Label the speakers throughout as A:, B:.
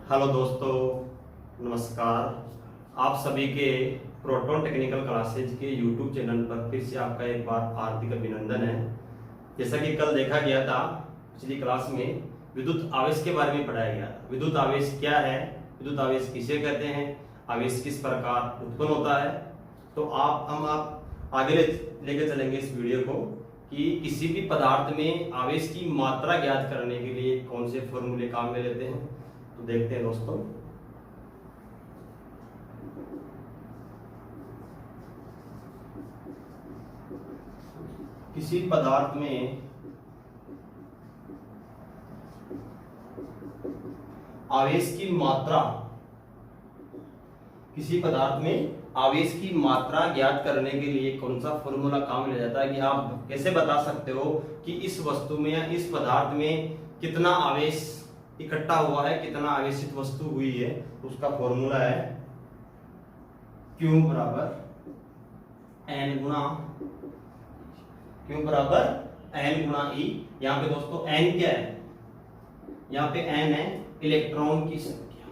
A: Hello दोस्तों, नमस्कार। आप सभी के प्रोटॉन टेक्निकल क्लासेज के यूट्यूब चैनल पर फिर से आपका एक बार हार्दिक अभिनंदन है। जैसा कि कल देखा गया था, पिछली क्लास में विद्युत आवेश के बारे में पढ़ाया गया था। विद्युत आवेश क्या है, विद्युत आवेश किसे कहते हैं, आवेश किस प्रकार उत्पन्न होता है। तो आप आगे लेकर चलेंगे इस वीडियो को कि किसी भी पदार्थ में आवेश की मात्रा ज्ञात करने के लिए कौन से फॉर्मूले काम में लेते हैं। तो देखते हैं दोस्तों। किसी पदार्थ में आवेश की मात्रा, किसी पदार्थ में आवेश की मात्रा ज्ञात करने के लिए कौन सा फॉर्मूला काम में लिया जाता है कि आप कैसे बता सकते हो कि इस वस्तु में या इस पदार्थ में कितना आवेश इकट्ठा हुआ है, कितना आवेशित वस्तु हुई है। तो उसका फॉर्मूला है Q बराबर N गुणा E। यहाँ पे दोस्तों N क्या है, यहाँ पे N है इलेक्ट्रॉन की संख्या।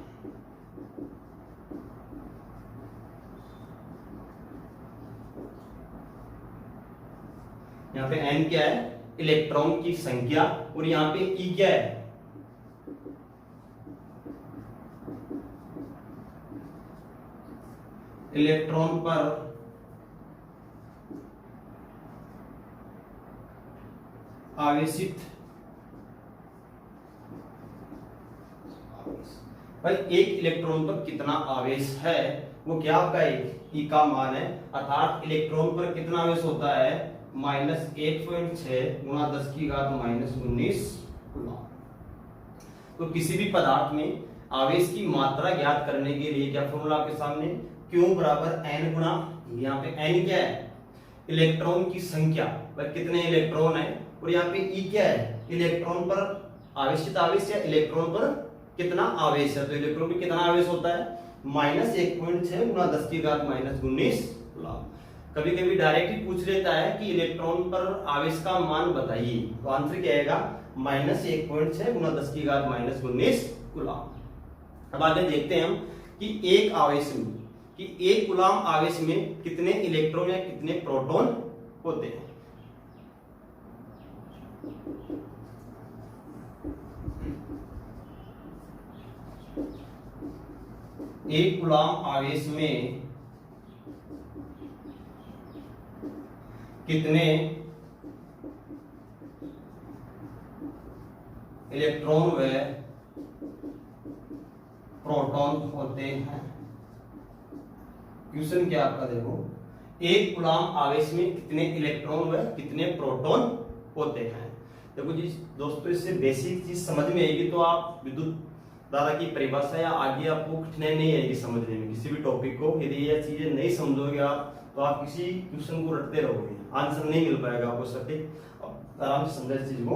A: यहाँ पे N क्या है, इलेक्ट्रॉन की संख्या। और यहाँ पे E क्या है, इलेक्ट्रॉन पर आवेशित। भाई एक इलेक्ट्रॉन पर कितना आवेश है वो क्या आपका E का मान है, अर्थात इलेक्ट्रॉन पर कितना आवेश होता है -1.6 गुणा 10 की घात -19 कूलम। तो किसी भी पदार्थ में आवेश की मात्रा ज्ञात करने के लिए क्या फॉर्मूला आपके सामने, Q बराबर N गुणा, यहाँ पे N क्या है, इलेक्ट्रॉन की संख्या, भाई कितने इलेक्ट्रॉन है। और यहाँ पे E क्या है, इलेक्ट्रॉन पर आवेशित आवेश या इलेक्ट्रॉन पर कितना आवेश है। तो इलेक्ट्रॉन पर कितना आवेश होता है -1.6 गुणा 10 की घात -19 कूलम। कभी कभी डायरेक्ट ही पूछ लेता है कि इलेक्ट्रॉन पर आवेश का मान बताइए, तो आंसर क्या आएगा -1.6 गुणा 10 की घात -19 कूलम। अब आगे देखते हैं हम कि एक आवेश में, कि एक कूलम आवेश में कितने इलेक्ट्रॉन या कितने प्रोटॉन होते हैं। एक कूलम आवेश में कितने इलेक्ट्रॉन व प्रोटॉन होते हैं। क्वेश्चन क्या आपका देखो, एक कूलम आवेश में कितने इलेक्ट्रॉन व कितने प्रोटॉन होते हैं। देखो जी दोस्तों, इससे बेसिक चीज समझ में आएगी तो आप विद्युत धारा की परिभाषा या आगे आपको कठिनाई नहीं आएगी समझने में किसी भी टॉपिक को। यदि ये चीजें नहीं समझोगे आप तो आप किसी क्वेश्चन को रटते रहोगे, आंसर नहीं मिल पाएगा आपको सटीक। आराम से समझे इस चीज को।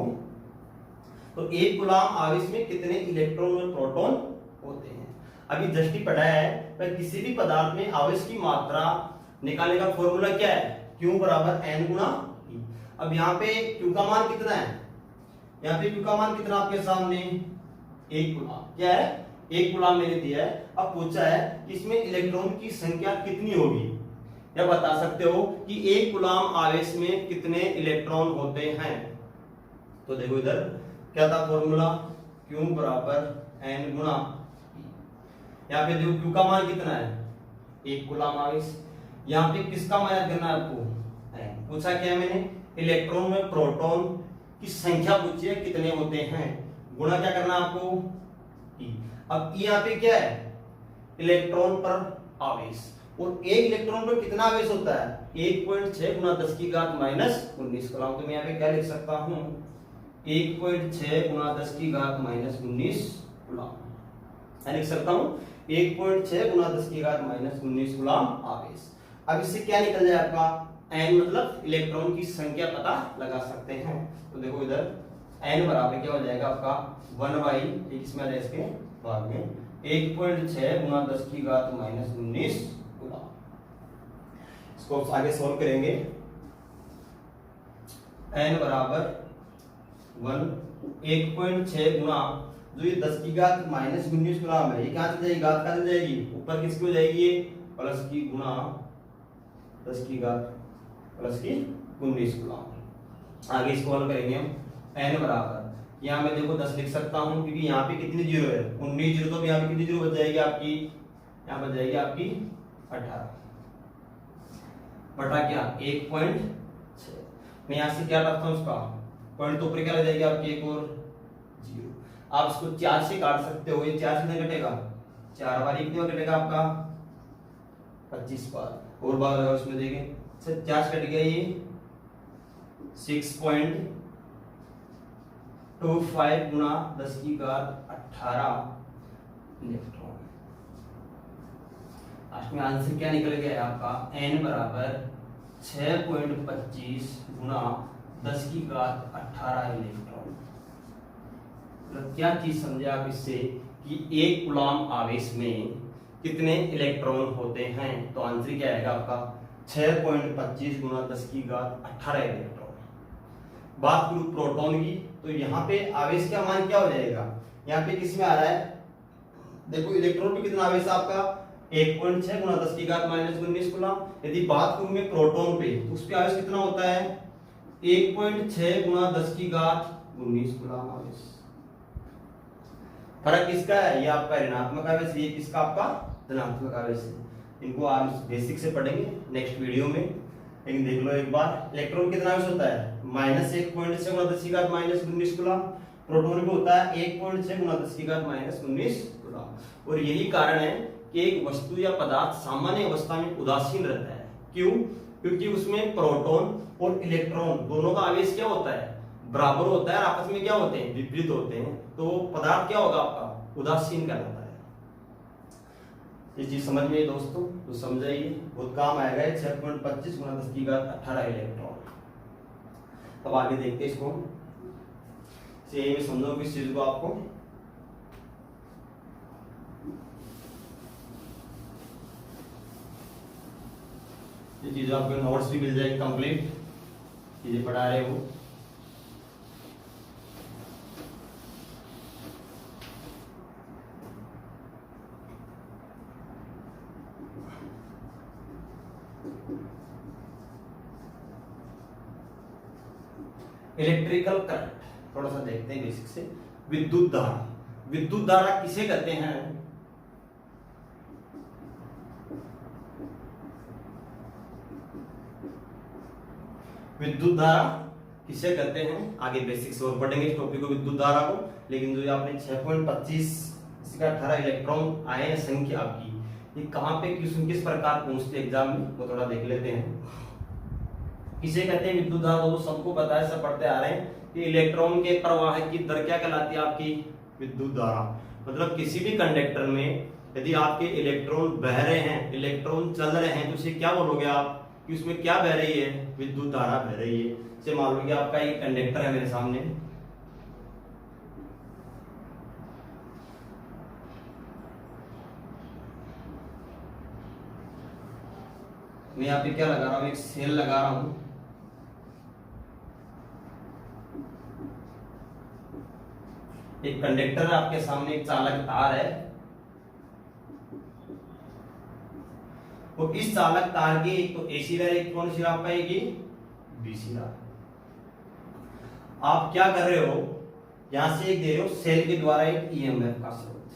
A: तो एक कूलम आवेश में कितने इलेक्ट्रॉन व प्रोटॉन होते हैं। अभी जस्ट ही पढ़ा है, पर किसी भी पदार्थ में आवेश की मात्रा निकालने का फॉर्मूला क्या है, Q बराबर N गुणा E। अब यहाँ पे Q का मान कितना है, यहाँ पे Q का मान कितना आपके सामने, एक कूलम। क्या है, एक कूलम मैंने दिया है। अब पूछा है कि इसमें इलेक्ट्रॉन की संख्या कितनी होगी, या बता सकते हो कि एक कूलम आवेश में कितने इलेक्ट्रॉन होते हैं। तो देखो इधर क्या था फॉर्मूला, Q बराबर N गुणा E। यहाँ पे देखो Q का मान कितना है, एक कूलम आवेश। यहाँ पे किसका मान याद करना है आपको, N। पूछा क्या मैंने, इलेक्ट्रॉन में प्रोटॉन की संख्या पूछी है कितने होते हैं, गुणा क्या करना है आपको E। अब E यहाँ पे क्या है, इलेक्ट्रॉन पर आवेश। और एक इलेक्ट्रॉन पर कितना आवेश होता है 1.6 गुणा 10 की घात -19 कूलम। तो मैं यहाँ पे क्या लिख सकता हूँ, 1.6 गुणा 10 की घात -19 कूलम लिख सकता हूँ। 1.6 गुणा 10 की घात -19 कूलम आवेश। अब इससे क्या निकल जाए आपका, N मतलब इलेक्ट्रॉन की संख्या पता लगा सकते हैं। तो देखो इधर N बराबर क्या हो जाएगा आपका 1/, इसमें इसके बाद में 1.6 गुणा 10 की घात -19 कूलम। इसको आगे सॉल्व करेंगे। n बराबर 1.6 गुणा जो ये 10 की घात माइनस 19 गुलाम है, ये कहाँ चली जाएगी, घात कहाँ चली जाएगी, ऊपर किसकी हो जाएगी, ये प्लस की गुना 10 की घात प्लस की 19 गुलाम। आगे इसको हल करेंगे हम, n बराबर, यहाँ मैं देखो 10 लिख सकता हूँ क्योंकि यहाँ पे कितनी जीरो है, 19 जीरो, तो यहाँ पे कितनी जीरो बच जाएगी आपकी, यहाँ बच जाएगी आपकी 18 बटा क्या 1.6। मैं यहाँ से क्या रखता हूँ, उसका पॉइंट तो ऊपर क्या लग जाएगी आपकी, एक और जीरो। आप इसको 4 से काट सकते हो, ये 4 से कितने कटेगा, 4 बार कितने बार कटेगा आपका 25 बार, और बार लगा उसमें देखें, 4 कट गया, ये 6.25 गुना 10 की घात 18 इलेक्ट्रॉन। लास्ट में आंसर क्या निकल गया है आपका, n बराबर 6.25 गुना 10 की घात 18 इलेक्ट्रॉन। मतलब क्या चीज समझे आप इससे कि एक कूलॉम आवेश में कितने इलेक्ट्रॉन होते हैं, तो आंसर क्या आएगा आपका 6.25 गुना 10 की घात 18 इलेक्ट्रॉन। बात करूं प्रोटॉन की, तो यहाँ पे आवेश का मान क्या हो जाएगा, यहाँ पे किस में आ रहा है, देखो इलेक्ट्रॉन पे कितना आवेश आपका 1.6 गुना 10 की घात माइनस 19 कूलॉम। यदि बात करूं मैं प्रोटॉन पे, तो उस पे आवेश कितना होता है 1.6 गुना 10 की घात 19 कूलॉम आवेश। फर्क किसका है, ये आपका ऋणात्मक आवेश, ये किसका आपका धनात्मक आवेश है। इनको आप बेसिक से पढ़ेंगे नेक्स्ट वीडियो में, लेकिन देख लो एक बार, इलेक्ट्रॉन कितना आवेश होता है माइनस 1.6 गुना 10 की घात माइनस 19 कूलॉम, प्रोटॉन पे होता है 1.6 गुना 10 की घात माइनस 19 कूलॉम। और यही कारण है कि एक वस्तु या पदार्थ सामान्य अवस्था में उदासीन रहता है, क्यों, क्योंकि उसमें प्रोटॉन और इलेक्ट्रॉन दोनों का आवेश क्या होता है, बराबर होता है, आपस में क्या होते हैं, विपरीत होते हैं, तो पदार्थ क्या होगा आपका उदासीन कहलाता है। ये चीज समझ में दोस्तों, तो समझाइए, बहुत काम आएगा 6.25 गुना 10 की घात 18 इलेक्ट्रॉन। अब आगे देखते हैं इसको, से में समझो किस चीज को आपको, ये चीज आपको नोट्स भी मिल जाएगी कंप्लीट, चीजें पढ़ा रहे हो। इलेक्ट्रिकल करंट थोड़ा सा देखते हैं बेसिक से। विद्युत धारा, विद्युत धारा किसे कहते हैं, विद्युत धारा किसे कहते हैं, आगे बेसिक से और पढ़ेंगे इस टॉपिक को, विद्युत धारा को। लेकिन जो आपने 6.25 इसका 18 इलेक्ट्रॉन आए हैं संख्या आपकी, ये कहां पे किस प्रकार पूछते एग्जाम में, वो थोड़ा देख लेते हैं। किसे कहते हैं विद्युत धारा, तो सबको पता है, सब पढ़ते आ रहे हैं कि इलेक्ट्रॉन के प्रवाह की दर क्या कहलाती है आपकी, विद्युत धारा। मतलब किसी भी कंडक्टर में यदि आपके इलेक्ट्रॉन बह रहे हैं, इलेक्ट्रॉन चल रहे हैं, तो उसे क्या बोलोगे आप कि उसमें क्या बह रही है, विद्युत धारा बह रही है। जैसे मान लो कि आपका एक कंडक्टर है मेरे सामने, मैं यहाँ पे क्या लगा रहा हूं, एक सेल लगा रहा हूं, एक कंडक्टर है आपके सामने, एक चालक तार है, और इस चालक तार की एक तो एसी राह, एक कौन सी राह पाएगी, बीसी राह। आप क्या कर रहे हो, यहां से एक दे रहे हो सेल के द्वारा एक ईएमएफ का स्रोत,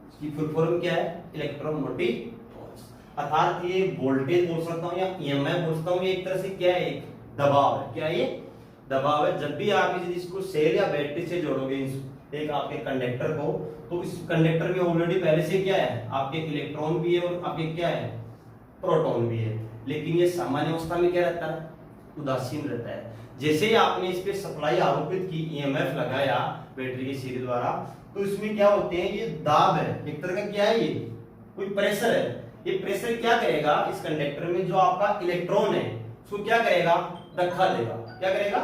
A: इसकी फुल फॉर्म क्या है, इलेक्ट्रोमोटिव फोर्स, अर्थात ये वोल्टेज बोल सकता हूं या ईएमएफ बोल सकता हूं, ये एक तरह से क्या है, एक दबाव है। क्या ये दबाव है। जब भी आप इसको सेल या बैटरी से जोड़ोगे एक आपके कंडक्टर को, तो इस कंडक्टर में ऑलरेडी पहले से क्या है, आपके इलेक्ट्रॉन भी है और आपके क्या है, प्रोटॉन भी है। लेकिन ये सामान्य अवस्था में क्या रहता है, उदासीन रहता है। जैसे ही आपने इस पे सप्लाई आरोपित की, ईएमएफ लगाया बैटरी के सिरे द्वारा, तो इसमें क्या होते हैं, ये दाब है, एक तरह का क्या है, ये कोई प्रेशर है। ये प्रेशर क्या करेगा, इस कंडक्टर में जो आपका इलेक्ट्रॉन है उसको क्या करेगा, धक्का देगा। क्या करेगा,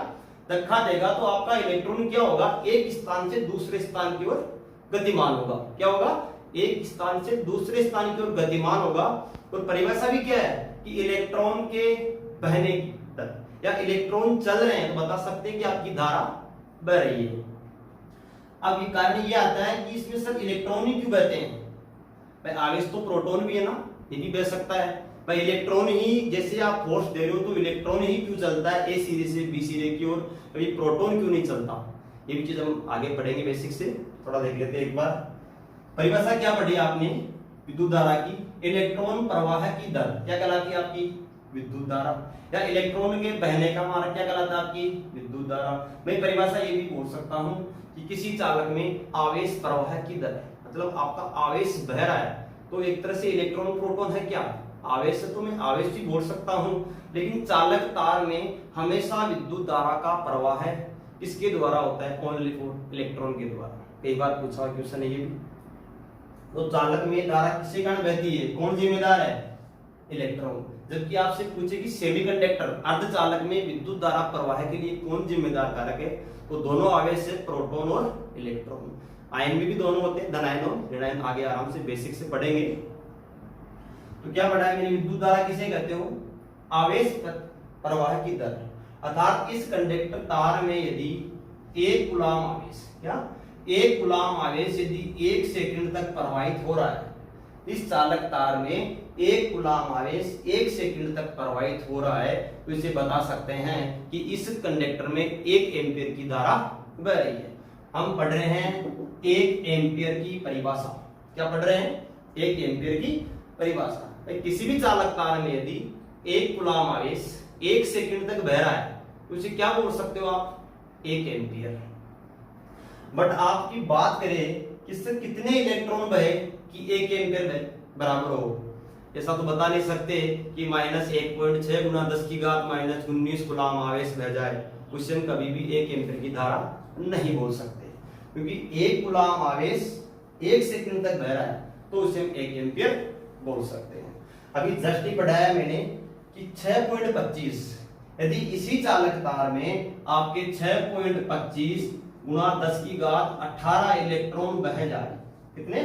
A: धक्का देगा। तो आपका इलेक्ट्रॉन क्या होगा, एक स्थान से दूसरे स्थान की ओर गतिमान होगा। क्या होगा, एक स्थान से दूसरे स्थान की ओर गतिमान होगा। और परिभाषा भी क्या है कि इलेक्ट्रॉन के बहने की दर, या इलेक्ट्रॉन चल रहे हैं तो बता सकते हैं कि आपकी धारा बह रही है। अब ये कारण ये आता है कि इसमें सर इलेक्ट्रॉन ही क्यों बहते हैं? भाई आवेश तो प्रोटॉन भी है ना, ये भी बह सकता है। भाई इलेक्ट्रॉन ही, जैसे आप फोर्स दे रहे हो तो इलेक्ट्रॉन ही क्यों चलता है ए सिरे से बी सिरे की ओर, कभी प्रोटॉन क्यों नहीं चलता? ये भी चीज हम आगे पढ़ेंगे, बेसिक से थोड़ा देख लेते हैं एक बार। परिभाषा क्या पढ़ी आपने विद्युत धारा की? इलेक्ट्रॉन प्रवाह की दर क्या कहलाती है आपकी? विद्युत धारा। या इलेक्ट्रॉन के बहने का मार्ग क्या कहलाता है आपकी? विद्युत धारा। मैं परिभाषा ये भी बोल सकता हूं कि किसी चालक में आवेश प्रवाह की दर है, मतलब आपका आवेश बह रहा है तो एक तरह से इलेक्ट्रॉन प्रोटॉन है क्या? आवेश है, तो मैं आवेश भी बोल सकता हूं। लेकिन चालक तार में हमेशा विद्युत धारा का प्रवाह है किसके द्वारा होता है? ओनली फॉर इलेक्ट्रॉन के द्वारा। कई बार पूछा क्वेश्चन है ये भी। तो चालक में धारा किसके कारण बहती है? कौन जिम्मेदार है? इलेक्ट्रॉन। जबकि आपसे पूछे कि सेमीकंडक्टर अर्धचालक में विद्युत धारा प्रवाह के लिए कौन जिम्मेदार कारक है? तो दोनों आवेश है, प्रोटॉन और इलेक्ट्रॉन। आयन में भी दोनों होते हैं, धनायन और ऋणायन। आगे आराम से बेसिक से पढ़ेंगे। तो क्या पढ़ा है मैंने? विद्युत धारा किसे कहते हो? आवेश प्रवाह की दर। अर्थात इस कंडक्टर तार में यदि 1 कूलाम आवेश, क्या 1 कूलाम आवेश यदि 1 सेकंड तक प्रवाहित हो रहा है, इस चालक तार में 1 कूलाम आवेश 1 सेकंड तक प्रवाहित हो रहा है, तो इसे बता सकते हैं कि इस कंडक्टर में 1 एम्पीयर की धारा बह रही है। हम पढ़ रहे हैं 1 एम्पीयर की परिभाषा। क्या पढ़ रहे हैं? 1 एम्पीयर की परिभाषा। किसी भी चालक तार में यदि 1 कूलाम आवेश 1 सेकंड तक बह रहा है तो इसे क्या बोल सकते हो आप? 1 एम्पीयर। बट आपकी बात करें कि इससे कितने इलेक्ट्रॉन बहे कि 1 एम्पीयर बराबर हो, ऐसा तो बता नहीं सकते कि -1.6 गुना 10 की घात -19 कूलाम आवेश बह जाए। उससे हम कभी भी 1 एम्पीयर की धारा नहीं बोल सकते, क्योंकि 1 कूलाम आवेश 1 सेकंड तक बह रहा है तो उसे हम 1 एम्पीयर बोल सकते हैं। अभी जस्ट ही पढ़ाया मैंने कि 6.25 यदि इसी चालक तार में आपके 6.25 गुना 10 की घात 18 इलेक्ट्रॉन बह जाए, कितने?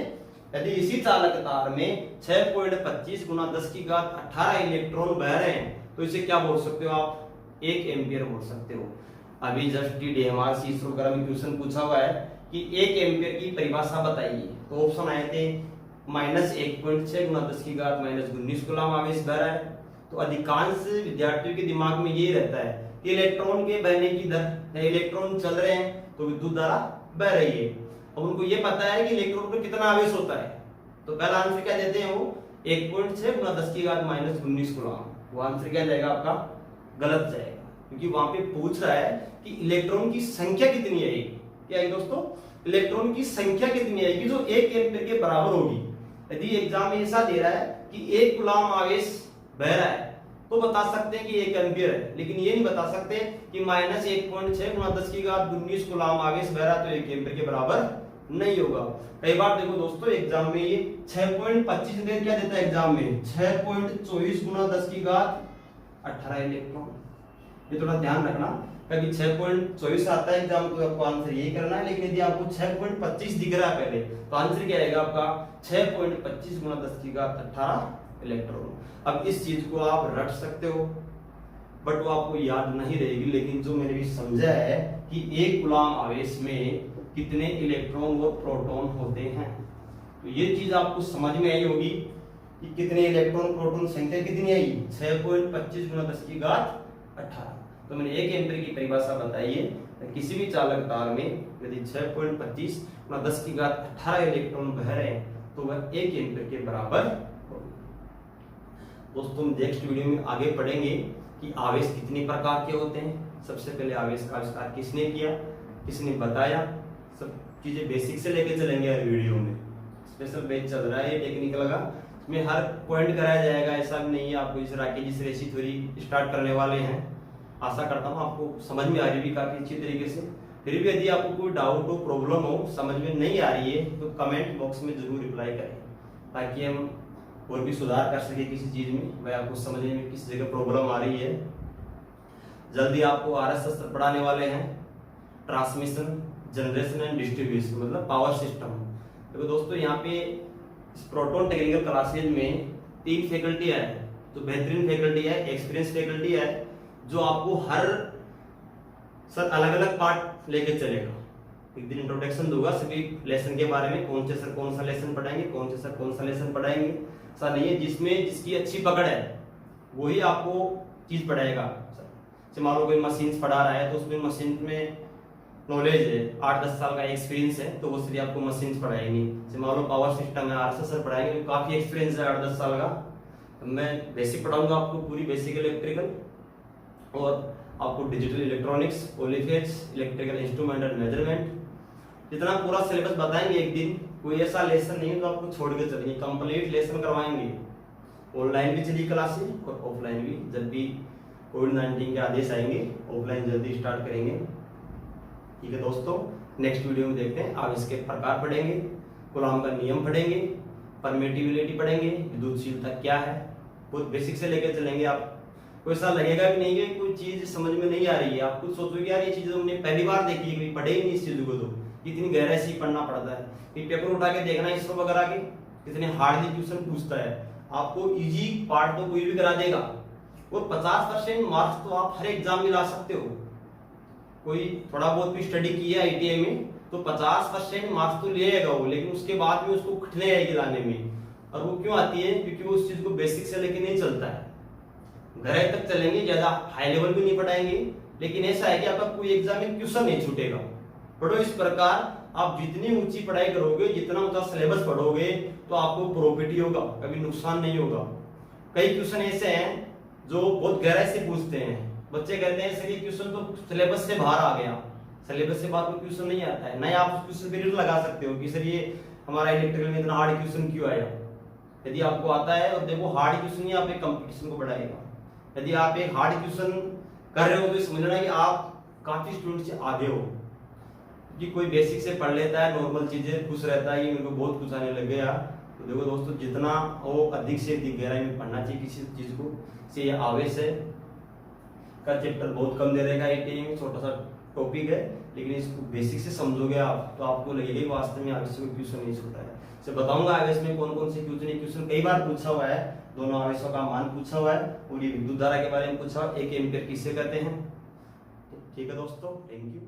A: यदि इसी चालक तार में 6.25 गुना 10 की घात 18 इलेक्ट्रॉन बह रहे हैं तो इसे क्या बोल सकते हो आप? 1 एम्पीयर बोल सकते हो। अभी जस्ट DMR सी वगैरह में क्वेश्चन पूछा हुआ है कि 1 एम्पीयर की परिभाषा बताइए, तो ऑप्शन आए थे -1.6 गुना 10 की घात -19 कूलाम आवेश बह रहा है। तो अधिकांश विद्यार्थियों के दिमाग में ये रहता है कि इलेक्ट्रॉन के बहने की दर, इलेक्ट्रॉन चल रहे हैं तो विद्युत धारा बह रही है। अब उनको ये पता है कि इलेक्ट्रॉन पर कितना आवेश होता है, तो पहला आंसर क्या देते हैं वो? 1.6 गुना 10 की घात -19 कूलाम। वो आंसर क्या जाएगा आपका? गलत जाएगा, क्योंकि वहां पे पूछ रहा है कि इलेक्ट्रॉन की संख्या कितनी आएगी। क्या है दोस्तों? इलेक्ट्रॉन की संख्या कितनी आएगी जो 1 एम्पीयर के बराबर होगी। यदि एग्जाम में ऐसा दे रहा है कि 1 कूलाम आवेश बह रहा है तो बता सकते हैं कि 1 एम्पीयर है, लेकिन ये नहीं बता सकते कि -1.6 गुना 10 की घात 19 कूलाम आवेश बह रहा है तो 1 एम्पीयर के बराबर नहीं होगा। कई बार देखो दोस्तों एग्जाम में ये 6.25 दे, क्या देता है एग्जाम में? 6.24 गुना 10 की घात 18 इलेक्ट्रॉन। ये थोड़ा ध्यान रखना, कभी 6.24 आता है एग्जाम तो आपको आंसर यही करना है, लेकिन यदि आपको 6.25 दिख रहा है पहले तो आंसर क्या आएगा आपका? 6.25 गुना 10 की घात 18 इलेक्ट्रॉन। अब इस चीज को आप रट सकते हो बट वो आपको याद नहीं रहेगी, लेकिन जो मैंने भी समझा है कि 1 कूलाम आवेश में कितने इलेक्ट्रॉन और प्रोटॉन होते हैं, तो ये चीज आपको समझ में आई होगी कि कितने इलेक्ट्रॉन प्रोटॉन संख्या कितनी आई? 6.25 गुना 10 की घात 18। तो मैंने 1 एम्पीयर की परिभाषा बताई है, किसी भी चालक तार में यदि 6.25 गुना 10 की घात 18 इलेक्ट्रॉन बह रहे हैं तो वह 1 एम्पीयर के बराबर होगी। दोस्तों नेक्स्ट वीडियो में आगे पढ़ेंगे कि आवेश कितने प्रकार के होते हैं। सबसे पहले आवेश का आविष्कार किसने किया, किसने बताया, सब चीजें बेसिक से लेके चलेंगे हर वीडियो में। स्पेशल बैच चल रहा है टेक्निकल का, इसमें हर पॉइंट कराया जाएगा, ऐसा भी नहीं है आपको इस राकेश जी से रेसी थ्योरी स्टार्ट करने वाले हैं। आशा करता हूँ आपको समझ में आ रही होगी काफी अच्छी तरीके से। फिर भी यदि आपको कोई डाउट हो, प्रॉब्लम हो, समझ में नहीं आ रही है तो कमेंट बॉक्स में जरूर रिप्लाई करें ताकि हम और भी सुधार कर सके किसी चीज में, भाई आपको समझने में किस जगह प्रॉब्लम आ रही है। जल्दी आपको RS शास्त्र पढ़ाने वाले हैं, ट्रांसमिशन, जनरेशन एंड डिस्ट्रीब्यूशन, मतलब पावर सिस्टम। देखो दोस्तों यहाँ पे इस प्रोटोन टेक्निकल क्लासेज में 3 फैकल्टी है, तो बेहतरीन फैकल्टी है, एक्सपीरियंस फैकल्टी है, जो आपको हर सर अलग अलग पार्ट लेके चलेगा। एक दिन इंट्रोडक्शन दूंगा सभी लेसन के बारे में, कौन से सर कौन सा लेसन पढ़ाएंगे, कौन से सर कौन सा लेसन पढ़ाएंगे। ऐसा नहीं है जिसमें जिसकी अच्छी पकड़ है वही आपको चीज पढ़ाएगा। जैसे मान लो कोई मशीन पढ़ा रहा है तो उसमें मशीन में नॉलेज है, 8-10 साल का एक्सपीरियंस है, तो वो सिर्फ आपको मशीन पढ़ाएंगे। जैसे मान लो पावर सिस्टम है, आरएसएस सर पढ़ाएंगे, तो काफी एक्सपीरियंस है 8-10 साल का। मैं बेसिक पढ़ाऊंगा आपको, पूरी बेसिक इलेक्ट्रिकल, और आपको digital electronics, polyphase, electrical instrument and measurement, जितना पूरा सिलेबस बताएंगे एक दिन। कोई ऐसा लेसन नहीं है तो आपको छोड़ के चलेंगे, कंप्लीट लेसन करवाएंगे। ऑनलाइन भी चली क्लासेस और ऑफलाइन भी, जब भी कोविड-19 के आदेश आएंगे ऑफलाइन जल्दी स्टार्ट करेंगे। ठीक है दोस्तों, नेक्स्ट वीडियो में देखते हैं। आप इसके प्रकार पढ़ेंगे, कूलॉम का नियम पढ़ेंगे, परमिटिविलिटी पढ़ेंगे, विद्युतशीलता क्या है, बहुत बेसिक से लेकर चलेंगे। आप कोई ऐसा लगेगा भी नहीं कि कोई चीज समझ में नहीं आ रही है, आप कुछ सोचोगे यार ये चीज हमने पहली बार देखी है, कभी पढ़े ही नहीं इस चीज को, तो इतनी गहराई से पढ़ना पड़ता है। ये पेपर उठा के देखना इसरो वगैरह के कितने हार्डली क्वेश्चन पूछता है। आपको इजी पार्ट तो कोई भी करा देगा, और 50% मार्क्स तो आप हर एग्जाम में ला सकते हो। कोई थोड़ा बहुत भी स्टडी किया आईटीआई में तो 50% मार्क्स तो ले आएगा वो, लेकिन उसके बाद में उसको कठिनाई आएगी लाने में। और वो क्यों आती है? क्योंकि वो उस चीज को बेसिक से लेके नहीं चलता है। गहराई तक चलेंगे, ज्यादा हाई लेवल भी नहीं पढ़ाएंगे, लेकिन ऐसा है कि आपका कोई एग्जाम में क्वेश्चन नहीं छूटेगा। पढ़ो इस प्रकार, आप जितनी ऊंची पढ़ाई करोगे, जितना ऊंचा सिलेबस पढ़ोगे, तो आपको प्रॉफिट ही होगा, कभी नुकसान नहीं होगा। कई क्वेश्चन ऐसे हैं जो बहुत गहराई से पूछते हैं, बच्चे कहते हैं सर ये क्वेश्चन तो सिलेबस से बाहर आ गया, सिलेबस से बाहर कोई क्वेश्चन नहीं आता है। नहीं, आप उस क्वेश्चन पे रीड लगा सकते हो कि सर ये हमारा इलेक्ट्रिकल में इतना हार्ड क्वेश्चन क्यों आया। यदि आपको आता है, और देखो हार्ड क्वेश्चन ही आप एक कंपटीशन को बढ़ाएगा। यदि आप एक हार्ड क्वेश्चन कर रहे हो तो समझना कि आप काफी स्टूडेंट से आगे हो, कि कोई बेसिक से पढ़ लेता है, नॉर्मल चीजें खुश रहता है कि मेरे को बहुत कुछ आने लग गया। तो देखो दोस्तों, जितना वो अधिक से अधिक गहराई में पढ़ना चाहिए किसी चीज को, से ये आवेश है का चैप्टर बहुत कम दे देगा आईटीआई में, छोटा सा टॉपिक है, लेकिन इसको बेसिक से समझोगे आप तो आपको लगेगा वास्तव में आवेश में क्वेश्चन नहीं छूटा है। से बताऊंगा आवेश में कौन कौन से क्वेश्चन कई बार पूछा हुआ है, दोनों आवेशों का मान पूछा हुआ है, और ये विद्युत धारा के बारे में पूछा हुआ, 1 एम्पीयर किसे कहते हैं। ठीक है दोस्तों, थैंक यू।